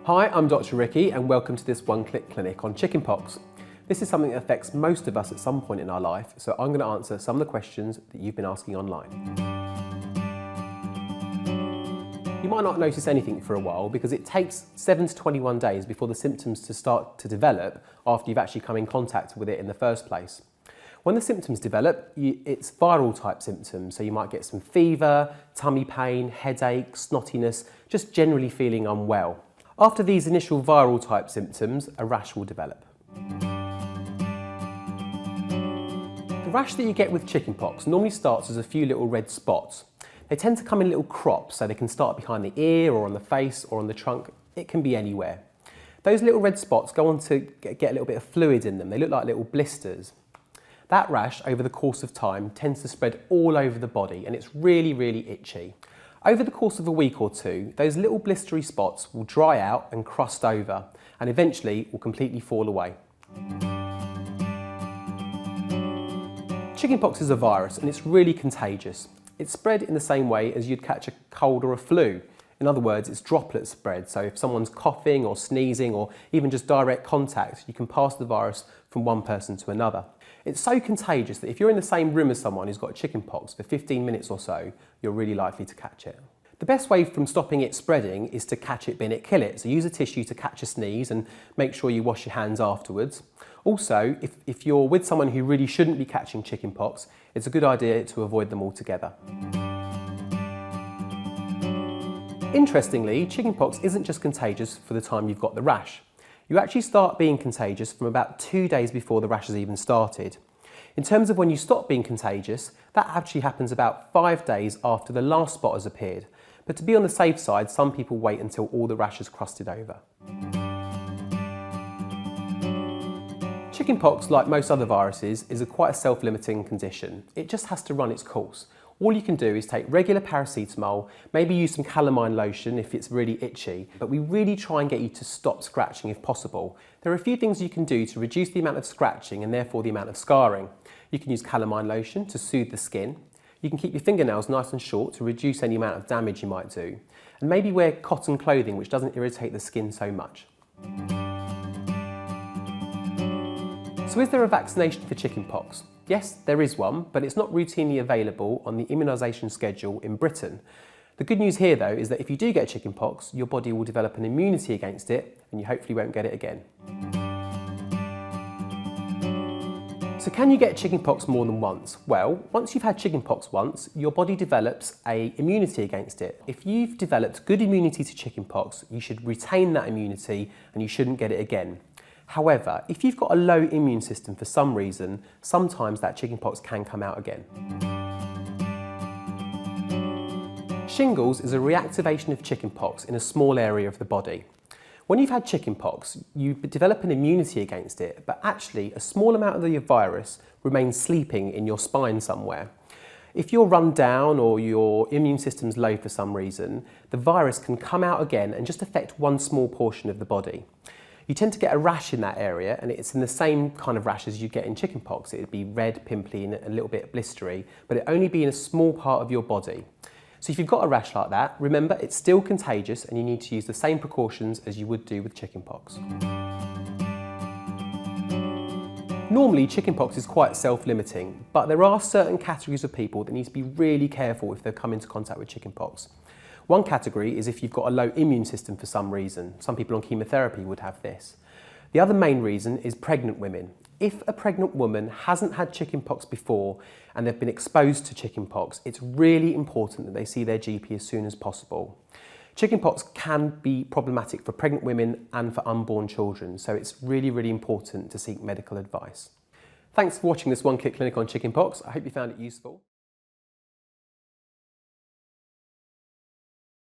Hi, I'm Dr. Ricky and welcome to this one-click clinic on chickenpox. This is something that affects most of us at some point in our life, so I'm going to answer some of the questions that you've been asking online. You might not notice anything for a while because it takes 7 to 21 days before the symptoms to start to develop after you've actually come in contact with it in the first place. When the symptoms develop, it's viral type symptoms, so you might get some fever, tummy pain, headache, snottiness, just generally feeling unwell. After these initial viral type symptoms, a rash will develop. The rash that you get with chickenpox normally starts as a few little red spots. They tend to come in little crops, so they can start behind the ear or on the face or on the trunk. It can be anywhere. Those little red spots go on to get a little bit of fluid in them. They look like little blisters. That rash, over the course of time, tends to spread all over the body and it's really, really itchy. Over the course of a week or two, those little blistery spots will dry out and crust over and eventually will completely fall away. Chickenpox is a virus and it's really contagious. It's spread in the same way as you'd catch a cold or a flu. In other words, it's droplet spread, so if someone's coughing or sneezing or even just direct contact, you can pass the virus from one person to another. It's so contagious that if you're in the same room as someone who's got chickenpox for 15 minutes or so, you're really likely to catch it. The best way from stopping it spreading is to catch it, bin it, kill it. So use a tissue to catch a sneeze and make sure you wash your hands afterwards. Also, if you're with someone who really shouldn't be catching chickenpox, it's a good idea to avoid them altogether. Interestingly, chickenpox isn't just contagious for the time you've got the rash. You actually start being contagious from about 2 days before the rash has even started. In terms of when you stop being contagious, that actually happens about 5 days after the last spot has appeared. But to be on the safe side, some people wait until all the rash has crusted over. Chickenpox, like most other viruses, is quite a self-limiting condition. It just has to run its course. All you can do is take regular paracetamol, maybe use some calamine lotion if it's really itchy, but we really try and get you to stop scratching if possible. There are a few things you can do to reduce the amount of scratching and therefore the amount of scarring. You can use calamine lotion to soothe the skin. You can keep your fingernails nice and short to reduce any amount of damage you might do. And maybe wear cotton clothing which doesn't irritate the skin so much. So is there a vaccination for chickenpox? Yes, there is one, but it's not routinely available on the immunisation schedule in Britain. The good news here though is that if you do get chickenpox, your body will develop an immunity against it and you hopefully won't get it again. So can you get chickenpox more than once? Well, once you've had chickenpox once, your body develops an immunity against it. If you've developed good immunity to chickenpox, you should retain that immunity and you shouldn't get it again. However, if you've got a low immune system for some reason, sometimes that chickenpox can come out again. Shingles is a reactivation of chickenpox in a small area of the body. When you've had chickenpox, you develop an immunity against it, but actually a small amount of the virus remains sleeping in your spine somewhere. If you're run down or your immune system's low for some reason, the virus can come out again and just affect one small portion of the body. You tend to get a rash in that area and it's in the same kind of rash as you get in chickenpox. It would be red, pimply and a little bit blistery, but it only be in a small part of your body. So if you've got a rash like that, remember it's still contagious and you need to use the same precautions as you would do with chickenpox. Normally chickenpox is quite self-limiting, but there are certain categories of people that need to be really careful if they've come into contact with chickenpox. One category is if you've got a low immune system for some reason. Some people on chemotherapy would have this. The other main reason is pregnant women. If a pregnant woman hasn't had chickenpox before and they've been exposed to chickenpox, it's really important that they see their GP as soon as possible. Chickenpox can be problematic for pregnant women and for unborn children, so it's really, really important to seek medical advice. Thanks for watching this one-click clinic on chickenpox. I hope you found it useful.